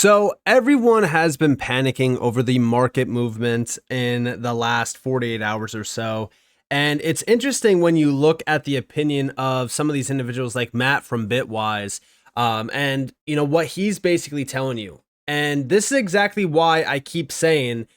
So everyone has been panicking over the market movement in the last 48 hours or so. And it's interesting when you look at the opinion of some of these individuals like Matt from Bitwise, and what he's basically telling you. And this is exactly why I keep saying,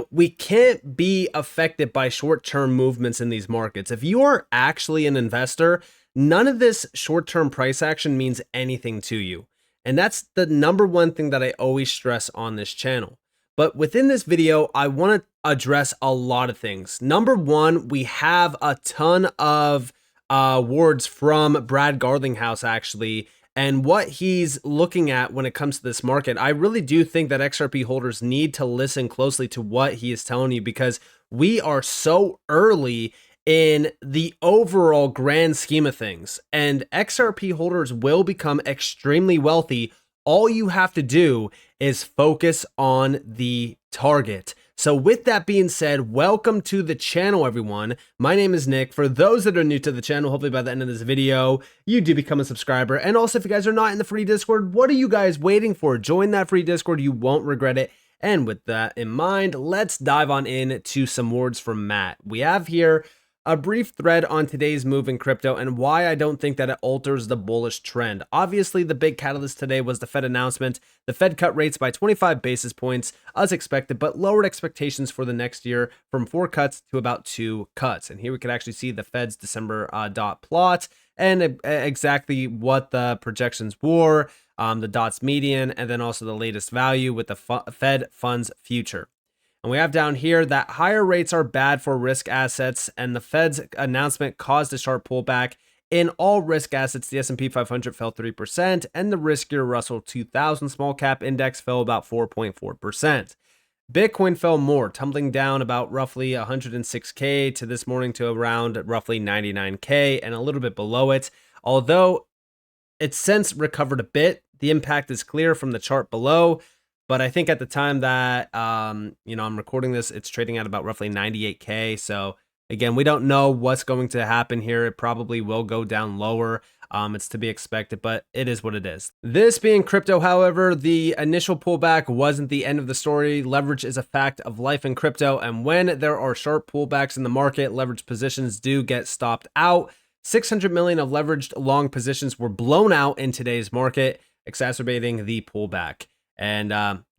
we can't be affected by short-term movements in these markets. If you are actually an investor, none of this short-term price action means anything to you. And that's the number one thing that I always stress on this channel. But within this video, I want to address a lot of things. Number one, we have a ton of words from Brad Garlinghouse actually, and what he's looking at when it comes to this market. I really do think that XRP holders need to listen closely to what he is telling you, because we are so early in the overall grand scheme of things, and XRP holders will become extremely wealthy. All you have to do is focus on the target. So with that being said, welcome to the channel, everyone. My name is Nick. For those that are new to the channel, hopefully by the end of this video, you do become a subscriber. And also, if you guys are not in the free Discord, what are you guys waiting for? Join that free Discord. You won't regret it. And with that in mind, let's dive on into some words from Matt. We have here a brief thread on today's move in crypto and why I don't think that it alters the bullish trend. Obviously, the big catalyst today was the Fed announcement. The Fed cut rates by 25 basis points as expected, but lowered expectations for the next year from 4 cuts to about 2 cuts. And here we can actually see the Fed's December dot plot and exactly what the projections were, the dots median, and then also the latest value with the Fed funds future. And we have down here that higher rates are bad for risk assets, and the Fed's announcement caused a sharp pullback in all risk assets. The S&P 500 fell 3%, and the riskier Russell 2000 small cap index fell about 4.4%. Bitcoin fell more, tumbling down about roughly 106K to this morning to around roughly 99K and a little bit below it. Although it's since recovered a bit, the impact is clear from the chart below. But I think at the time that, I'm recording this, it's trading at about roughly 98K. So again, we don't know what's going to happen here. It probably will go down lower. It's to be expected, but it is what it is. This being crypto, however, the initial pullback wasn't the end of the story. Leverage is a fact of life in crypto. And when there are sharp pullbacks in the market, leverage positions do get stopped out. 600 million of leveraged long positions were blown out in today's market, exacerbating the pullback. And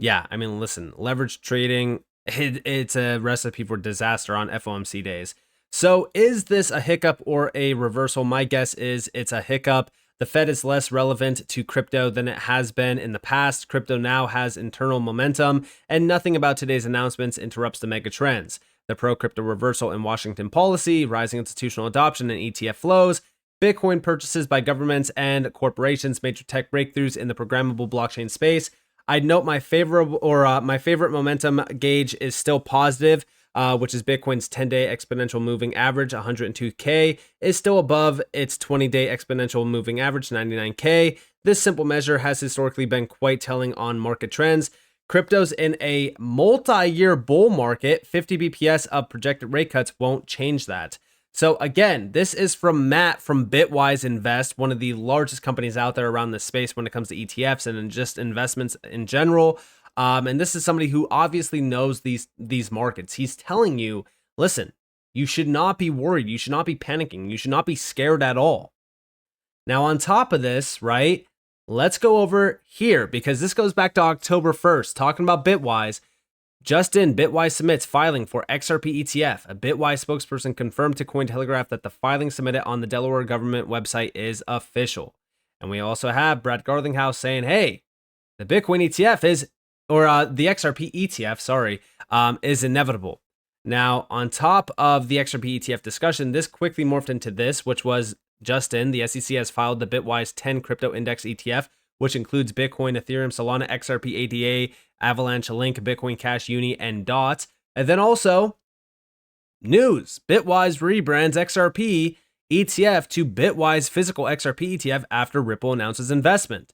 listen, leverage trading, it's a recipe for disaster on FOMC days. So is this a hiccup or a reversal? My guess is it's a hiccup. The Fed is less relevant to crypto than it has been in the past. Crypto now has internal momentum, and nothing about today's announcements interrupts the mega trends. The pro-crypto reversal in Washington policy, rising institutional adoption and ETF flows, Bitcoin purchases by governments and corporations, major tech breakthroughs in the programmable blockchain space. I'd note my favorite momentum gauge is still positive, which is Bitcoin's 10-day exponential moving average, 102K, is still above its 20-day exponential moving average, 99K. This simple measure has historically been quite telling on market trends. Crypto's in a multi-year bull market. 50 BPS of projected rate cuts won't change that. So again, this is from Matt from Bitwise Invest, one of the largest companies out there around this space when it comes to ETFs and just investments in general. And this is somebody who obviously knows these markets. He's telling you, listen, you should not be worried. You should not be panicking. You should not be scared at all. Now, on top of this, right, let's go over here, because this goes back to October 1st, talking about Bitwise. Just in, Bitwise submits filing for XRP ETF. A Bitwise spokesperson confirmed to Cointelegraph that the filing submitted on the Delaware government website is official. And we also have Brad Garlinghouse saying, hey, the Bitcoin ETF the XRP ETF, is inevitable. Now, on top of the XRP ETF discussion, this quickly morphed into this, which was just in, the SEC has filed the Bitwise 10 crypto index ETF, which includes Bitcoin, Ethereum, Solana, XRP, ADA, Avalanche, Link, Bitcoin Cash, Uni, and DOT. And then also, news, Bitwise rebrands XRP ETF to Bitwise Physical XRP ETF after Ripple announces investment.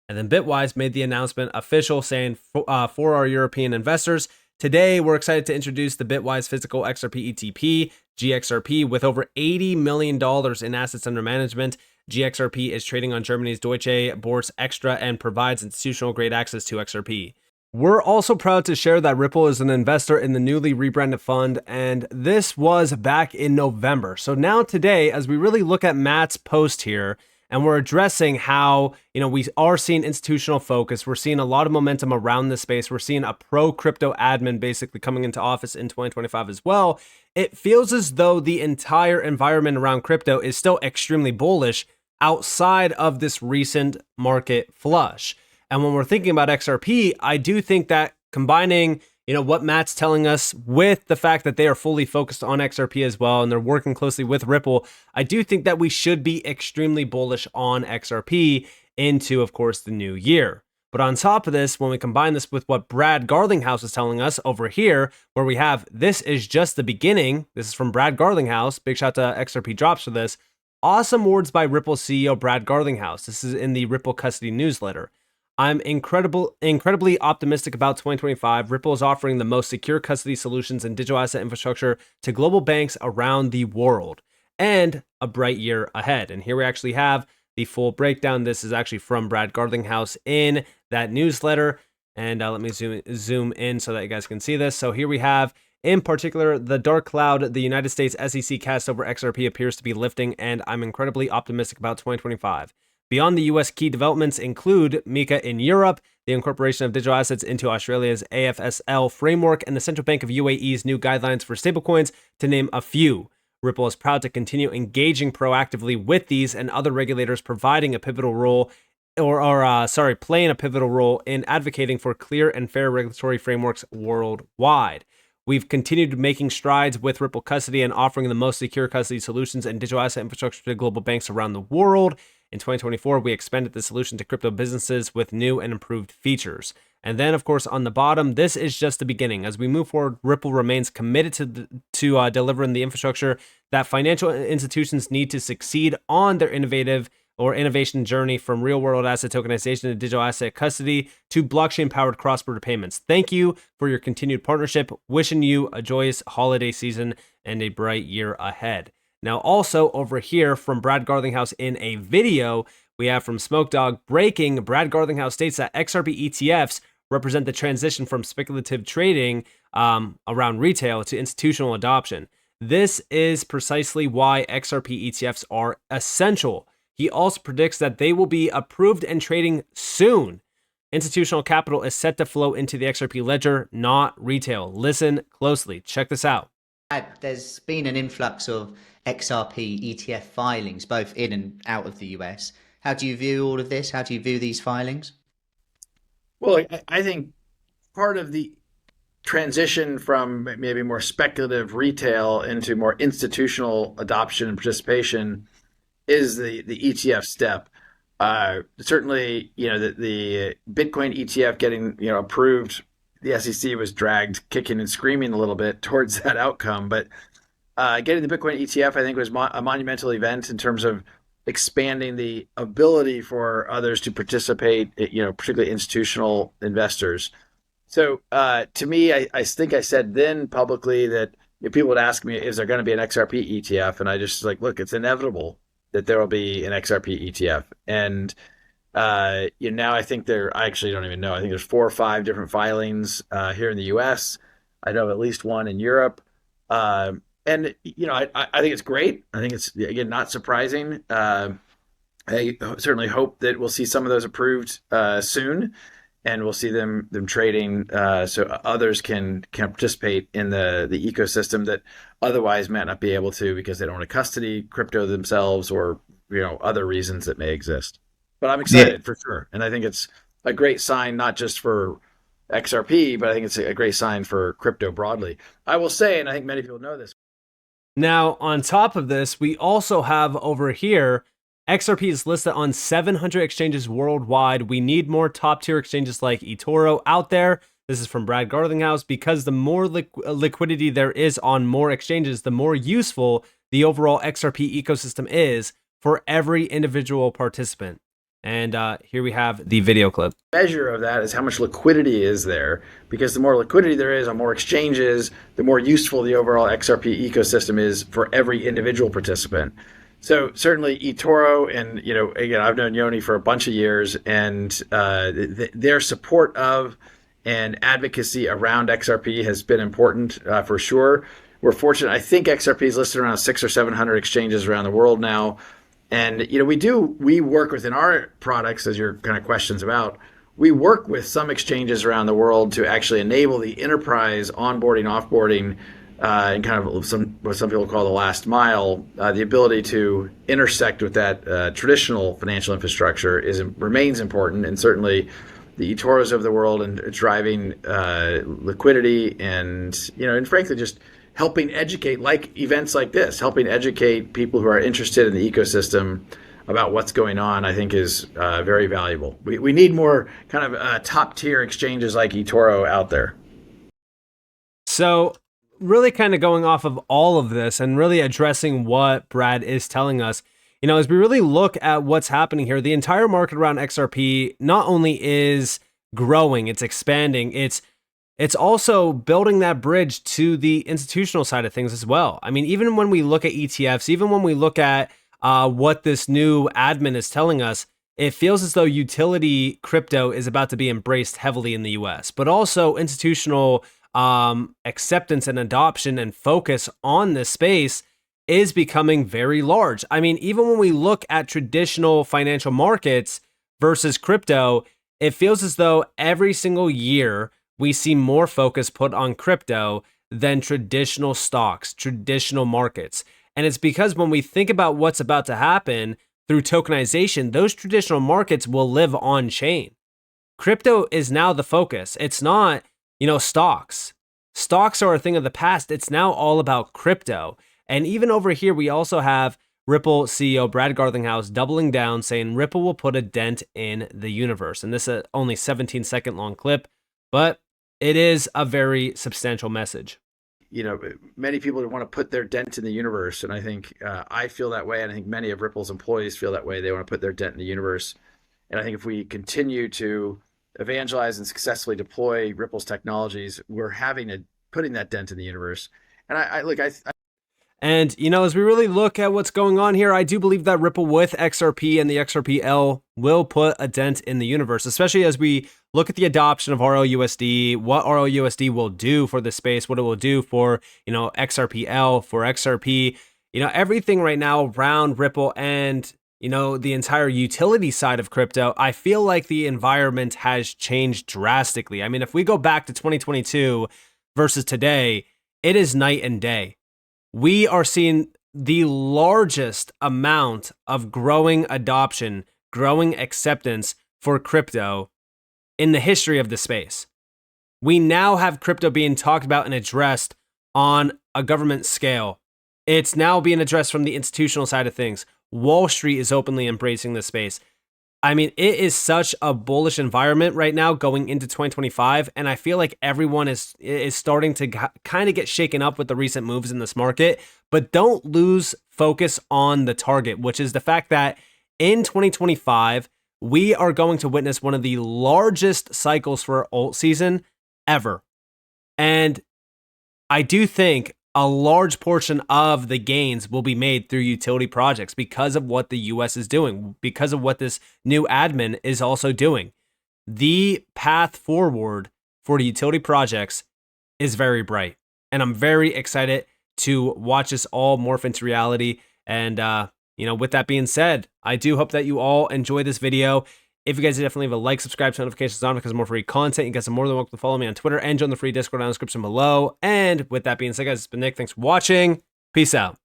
And then Bitwise made the announcement official, saying for our European investors, today we're excited to introduce the Bitwise Physical XRP ETP, GXRP, with over $80 million in assets under management. GXRP is trading on Germany's Deutsche Börse Extra and provides institutional grade access to XRP. We're also proud to share that Ripple is an investor in the newly rebranded fund, and this was back in November. So now today, as we really look at Matt's post here, and we're addressing how, we are seeing institutional focus. We're seeing a lot of momentum around this space. We're seeing a pro crypto admin basically coming into office in 2025 as well. It feels as though the entire environment around crypto is still extremely bullish outside of this recent market flush. And when we're thinking about XRP, I do think that combining, what Matt's telling us with the fact that they are fully focused on XRP as well, and they're working closely with Ripple, I do think that we should be extremely bullish on XRP into, of course, the new year. But on top of this, when we combine this with what Brad Garlinghouse is telling us over here, where we have, this is just the beginning. This is from Brad Garlinghouse. Big shout to XRP Drops for this. Awesome words by Ripple CEO Brad Garlinghouse. This is in the Ripple Custody newsletter. I'm incredibly optimistic about 2025. Ripple is offering the most secure custody solutions and digital asset infrastructure to global banks around the world, and a bright year ahead. And here we actually have the full breakdown. This is actually from Brad Garlinghouse in that newsletter. And let me zoom in so that you guys can see this. So here we have, in particular, the dark cloud the United States SEC cast over XRP appears to be lifting, and I'm incredibly optimistic about 2025. Beyond the US, key developments include MiCA in Europe, the incorporation of digital assets into Australia's AFSL framework, and the Central Bank of UAE's new guidelines for stablecoins, to name a few. Ripple is proud to continue engaging proactively with these and other regulators, providing a pivotal role, playing a pivotal role in advocating for clear and fair regulatory frameworks worldwide. We've continued making strides with Ripple Custody and offering the most secure custody solutions and digital asset infrastructure to global banks around the world. In 2024, we expanded the solution to crypto businesses with new and improved features. And then, of course, on the bottom, this is just the beginning. As we move forward, Ripple remains committed to delivering the infrastructure that financial institutions need to succeed on their innovation journey, from real-world asset tokenization to digital asset custody to blockchain-powered cross-border payments. Thank you for your continued partnership. Wishing you a joyous holiday season and a bright year ahead. Now, also over here from Brad Garlinghouse in a video, we have from Smoke Dog breaking. Brad Garlinghouse states that XRP ETFs represent the transition from speculative trading around retail to institutional adoption. This is precisely why XRP ETFs are essential. He also predicts that they will be approved and trading soon. Institutional capital is set to flow into the XRP ledger, not retail. Listen closely. Check this out. There's been an influx of XRP ETF filings, both in and out of the US. How do you view all of this? How do you view these filings? Well, I think part of the transition from maybe more speculative retail into more institutional adoption and participation is the ETF step. Certainly, the Bitcoin ETF getting approved, the SEC was dragged kicking and screaming a little bit towards that outcome. But getting the Bitcoin ETF, I think, was a monumental event in terms of expanding the ability for others to participate, particularly institutional investors. So to me, I think I said then publicly that if people would ask me, is there going to be an XRP ETF? And I just look, it's inevitable that there will be an XRP ETF. And now I think I actually don't even know. I think there's 4 or 5 different filings here in the US. I know of at least one in Europe. And I think it's great. I think it's, again, not surprising. I certainly hope that we'll see some of those approved soon, and we'll see them trading so others can participate in the ecosystem that otherwise might not be able to because they don't want to custody crypto themselves, or other reasons that may exist. But I'm excited for sure, and I think it's a great sign not just for XRP, but I think it's a great sign for crypto broadly. I will say, and I think many people know this. Now, on top of this, we also have over here, XRP is listed on 700 exchanges worldwide. We need more top-tier exchanges like eToro out there. This is from Brad Garlinghouse. Because the more liquidity there is on more exchanges, the more useful the overall XRP ecosystem is for every individual participant. And here we have the video clip. Measure of that is how much liquidity is there, because the more liquidity there is on more exchanges, the more useful the overall XRP ecosystem is for every individual participant. So certainly eToro, and again, I've known Yoni for a bunch of years, and their support of and advocacy around XRP has been important for sure. We're fortunate. I think XRP is listed around 600 or 700 exchanges around the world now, and we work within our products, as your kind of questions about. We work with some exchanges around the world to actually enable the enterprise onboarding, offboarding, and kind of what some people call the last mile, the ability to intersect with that traditional financial infrastructure remains important, and certainly the eToros of the world and driving liquidity and frankly just helping educate, like events like this, helping educate people who are interested in the ecosystem about what's going on, I think is very valuable. We need more kind of top tier exchanges like eToro out there. So really kind of going off of all of this and really addressing what Brad is telling us, as we really look at what's happening here, the entire market around XRP not only is growing, it's expanding, it's also building that bridge to the institutional side of things as well. I mean, even when we look at ETFs, even when we look at what this new admin is telling us, it feels as though utility crypto is about to be embraced heavily in the US, but also institutional acceptance and adoption and focus on this space is becoming very large. I mean, even when we look at traditional financial markets versus crypto, it feels as though every single year we see more focus put on crypto than traditional stocks, traditional markets. And it's because when we think about what's about to happen through tokenization, those traditional markets will live on chain. Crypto is now the focus. It's not, stocks. Stocks are a thing of the past. It's now all about crypto. And even over here, we also have Ripple CEO Brad Garlinghouse doubling down, saying Ripple will put a dent in the universe. And this is only 17-second long clip, but it is a very substantial message. Many people want to put their dent in the universe, and I think I feel that way, and I think many of Ripple's employees feel that way. They want to put their dent in the universe, and I think if we continue to evangelize and successfully deploy Ripple's technologies, we're putting that dent in the universe. And And, as we really look at what's going on here, I do believe that Ripple with XRP and the XRPL will put a dent in the universe, especially as we look at the adoption of RLUSD, what RLUSD will do for the space, what it will do for, XRPL, for XRP, everything right now around Ripple and, the entire utility side of crypto. I feel like the environment has changed drastically. I mean, if we go back to 2022 versus today, it is night and day. We are seeing the largest amount of growing adoption, growing acceptance for crypto in the history of the space. We now have crypto being talked about and addressed on a government scale. It's now being addressed from the institutional side of things. Wall Street is openly embracing this space. I mean, it is such a bullish environment right now going into 2025, and I feel like everyone is starting to kind of get shaken up with the recent moves in this market, but don't lose focus on the target, which is the fact that in 2025, we are going to witness one of the largest cycles for alt season ever. And I do think a large portion of the gains will be made through utility projects because of what the US is doing, because of what this new admin is also doing. The path forward for the utility projects is very bright. And I'm very excited to watch this all morph into reality. And, with that being said, I do hope that you all enjoy this video. If you guys definitely leave a like, subscribe, turn notifications on because more free content. You guys are more than welcome to follow me on Twitter and join the free Discord down in the description below. And with that being said, guys, it's been Nick. Thanks for watching. Peace out.